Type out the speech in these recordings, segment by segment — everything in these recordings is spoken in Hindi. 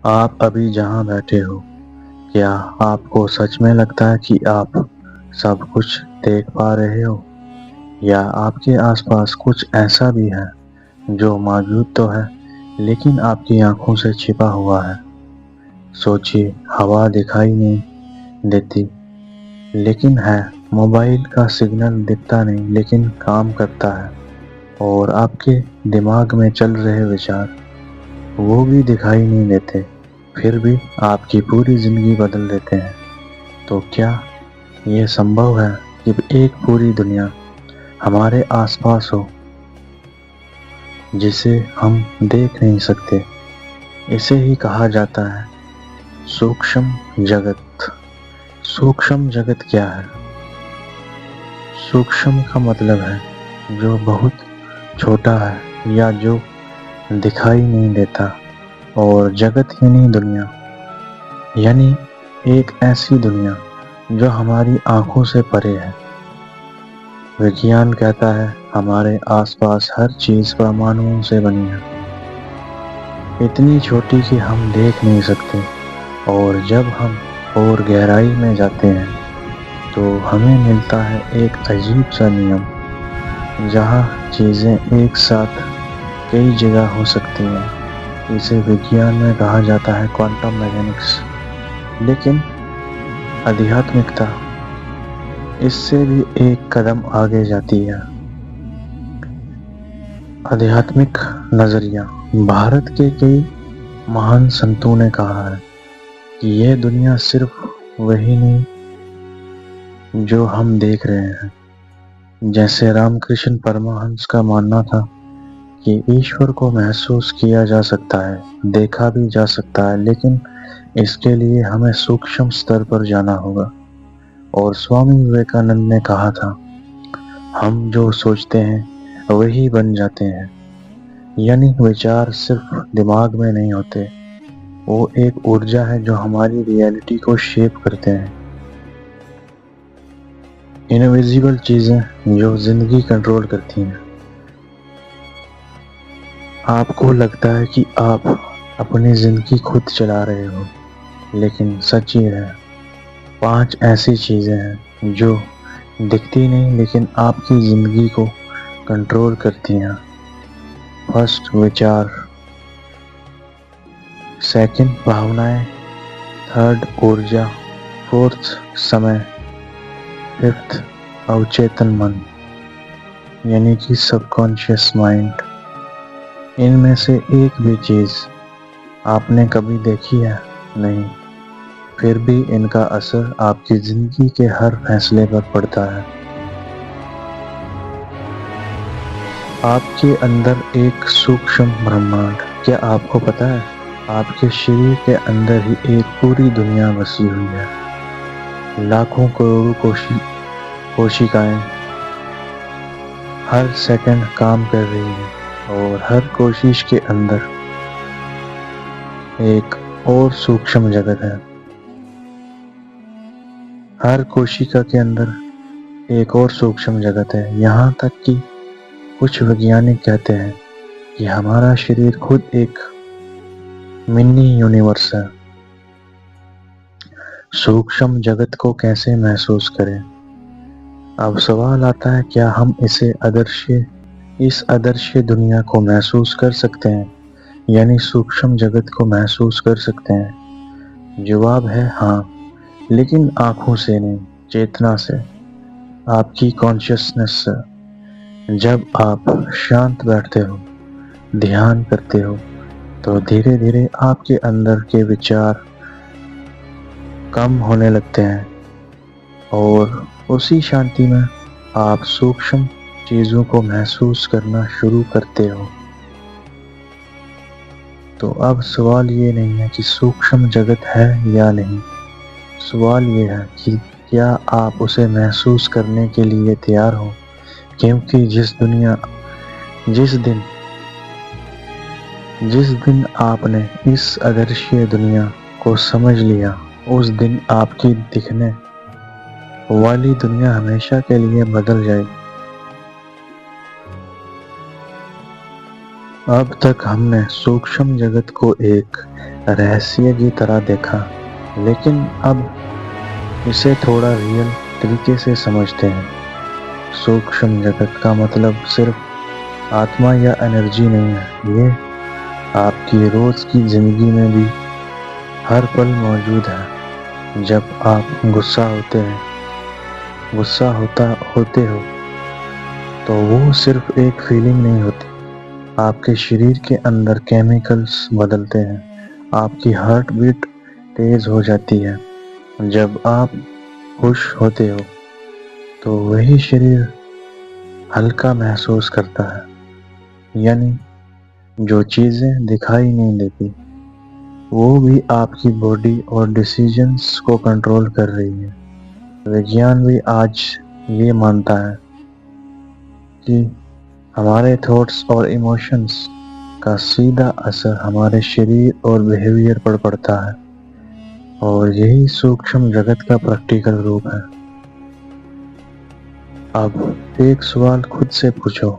आप अभी जहाँ बैठे हो, क्या आपको सच में लगता है कि आप सब कुछ देख पा रहे हो? या आपके आसपास कुछ ऐसा भी है जो मौजूद तो है लेकिन आपकी आंखों से छिपा हुआ है? सोचिए, हवा दिखाई नहीं देती लेकिन है, मोबाइल का सिग्नल दिखता नहीं लेकिन काम करता है, और आपके दिमाग में चल रहे विचार वो भी दिखाई नहीं देते, फिर भी आपकी पूरी जिंदगी बदल देते हैं। तो क्या ये संभव है कि एक पूरी दुनिया हमारे आसपास हो जिसे हम देख नहीं सकते? इसे ही कहा जाता है सूक्ष्म जगत। सूक्ष्म जगत क्या है? सूक्ष्म का मतलब है जो बहुत छोटा है या जो दिखाई नहीं देता, और जगत यानी दुनिया, यानी एक ऐसी दुनिया जो हमारी आंखों से परे है। विज्ञान कहता है हमारे आसपास हर चीज परमाणुओं से बनी है, इतनी छोटी कि हम देख नहीं सकते, और जब हम और गहराई में जाते हैं तो हमें मिलता है एक अजीब सा नियम जहाँ चीजें एक साथ कई जगह हो सकती हैं। इसे विज्ञान में कहा जाता है क्वांटम मैकेनिक्स। लेकिन आध्यात्मिकता इससे भी एक कदम आगे जाती है। आध्यात्मिक नजरिया। भारत के कई महान संतों ने कहा है कि यह दुनिया सिर्फ वही नहीं जो हम देख रहे हैं। जैसे रामकृष्ण परमहंस का मानना था कि ईश्वर को महसूस किया जा सकता है, देखा भी जा सकता है, लेकिन इसके लिए हमें सूक्ष्म स्तर पर जाना होगा। और स्वामी विवेकानंद ने कहा था, हम जो सोचते हैं वही बन जाते हैं। यानी विचार सिर्फ दिमाग में नहीं होते, वो एक ऊर्जा है जो हमारी रियलिटी को शेप करते हैं। इनविजिबल चीजें जो जिंदगी कंट्रोल करती हैं। आपको लगता है कि आप अपनी जिंदगी खुद चला रहे हो, लेकिन सच ये है, 5 ऐसी चीजें हैं जो दिखती नहीं लेकिन आपकी जिंदगी को कंट्रोल करती हैं। फर्स्ट, विचार। सेकंड, भावनाएं। थर्ड, ऊर्जा। फोर्थ, समय। फिफ्थ, अवचेतन मन, यानी कि सबकॉन्शियस माइंड। इनमें से एक भी चीज आपने कभी देखी है? नहीं। फिर भी इनका असर आपकी जिंदगी के हर फैसले पर पड़ता है। आपके अंदर एक सूक्ष्म ब्रह्मांड। क्या आपको पता है, आपके शरीर के अंदर ही एक पूरी दुनिया बसी हुई है। लाखों करोड़ों कोशिकाएं हर सेकंड काम कर रही है, और हर कोशिश के अंदर एक और सूक्ष्म जगत है। हर कोशिका के अंदर एक और सूक्ष्म जगत है। यहाँ तक कि कुछ वैज्ञानिक कहते हैं कि हमारा शरीर खुद एक मिनी यूनिवर्स है। सूक्ष्म जगत को कैसे महसूस करें? अब सवाल आता है, क्या हम इस अदृश्य दुनिया को महसूस कर सकते हैं, यानी सूक्ष्म जगत को महसूस कर सकते हैं? जवाब है हाँ, लेकिन आंखों से नहीं, चेतना से, आपकी कॉन्शियसनेस से। जब आप शांत बैठते हो, ध्यान करते हो, तो धीरे धीरे आपके अंदर के विचार कम होने लगते हैं, और उसी शांति में आप सूक्ष्म चीजों को महसूस करना शुरू करते हो। तो अब सवाल ये नहीं है कि सूक्ष्म जगत है या नहीं, सवाल ये है कि क्या आप उसे महसूस करने के लिए तैयार हो? क्योंकि जिस दिन आपने इस अदृश्य दुनिया को समझ लिया, उस दिन आपकी दिखने वाली दुनिया हमेशा के लिए बदल जाएगी। अब तक हमने सूक्ष्म जगत को एक रहस्य की तरह देखा, लेकिन अब इसे थोड़ा रियल तरीके से समझते हैं। सूक्ष्म जगत का मतलब सिर्फ आत्मा या एनर्जी नहीं है, ये आपकी रोज की जिंदगी में भी हर पल मौजूद है। जब आप गुस्सा होते हो तो वो सिर्फ एक फीलिंग नहीं होती, आपके शरीर के अंदर केमिकल्स बदलते हैं, आपकी हार्ट बीट तेज हो जाती है। जब आप खुश होते हो तो वही शरीर हल्का महसूस करता है, यानी जो चीजें दिखाई नहीं देती वो भी आपकी बॉडी और डिसीजंस को कंट्रोल कर रही है। विज्ञान भी आज ये मानता है कि हमारे थॉट्स और इमोशंस का सीधा असर हमारे शरीर और बिहेवियर पर पड़ता है, और यही सूक्ष्म जगत का प्रैक्टिकल रूप है। अब एक सवाल खुद से पूछो,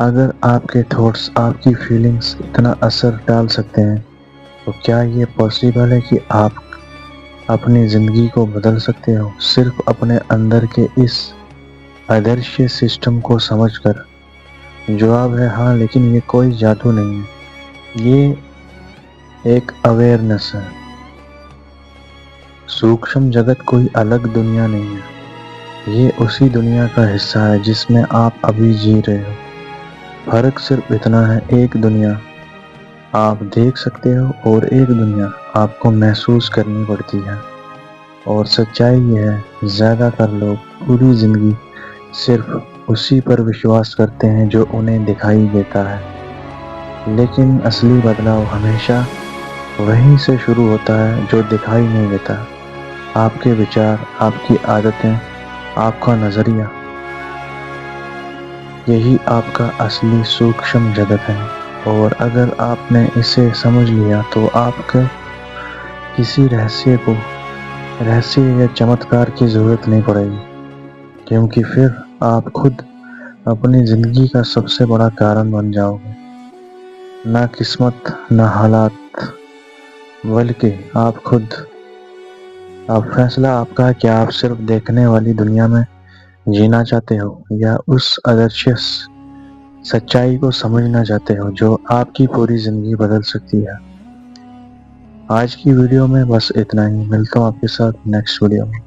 अगर आपके थॉट्स आपकी फीलिंग्स इतना असर डाल सकते हैं तो क्या ये पॉसिबल है कि आप अपनी जिंदगी को बदल सकते हो सिर्फ अपने अंदर के इस अदृश्य सिस्टम को समझकर? जवाब है हाँ, लेकिन ये कोई जादू नहीं है, ये एक अवेयरनेस है। सूक्ष्म जगत कोई अलग दुनिया नहीं है, ये उसी दुनिया का हिस्सा है जिसमें आप अभी जी रहे हो। फर्क सिर्फ इतना है, एक दुनिया आप देख सकते हो और एक दुनिया आपको महसूस करनी पड़ती है। और सच्चाई यह है, ज्यादातर लोग पूरी जिंदगी सिर्फ उसी पर विश्वास करते हैं जो उन्हें दिखाई देता है, लेकिन असली बदलाव हमेशा वहीं से शुरू होता है जो दिखाई नहीं देता। आपके विचार, आपकी आदतें, आपका नजरिया, यही आपका असली सूक्ष्म जगत है। और अगर आपने इसे समझ लिया तो आपको किसी रहस्य या चमत्कार की जरूरत नहीं पड़ेगी, क्योंकि फिर आप खुद अपनी जिंदगी का सबसे बड़ा कारण बन जाओगे। ना किस्मत, ना हालात, बल्कि आप खुद। अब फैसला आपका है कि आप सिर्फ देखने वाली दुनिया में जीना चाहते हो या उस अदृश्य सच्चाई को समझना चाहते हो जो आपकी पूरी जिंदगी बदल सकती है। आज की वीडियो में बस इतना ही, मिलता हूँ आपके साथ नेक्स्ट वीडियो में।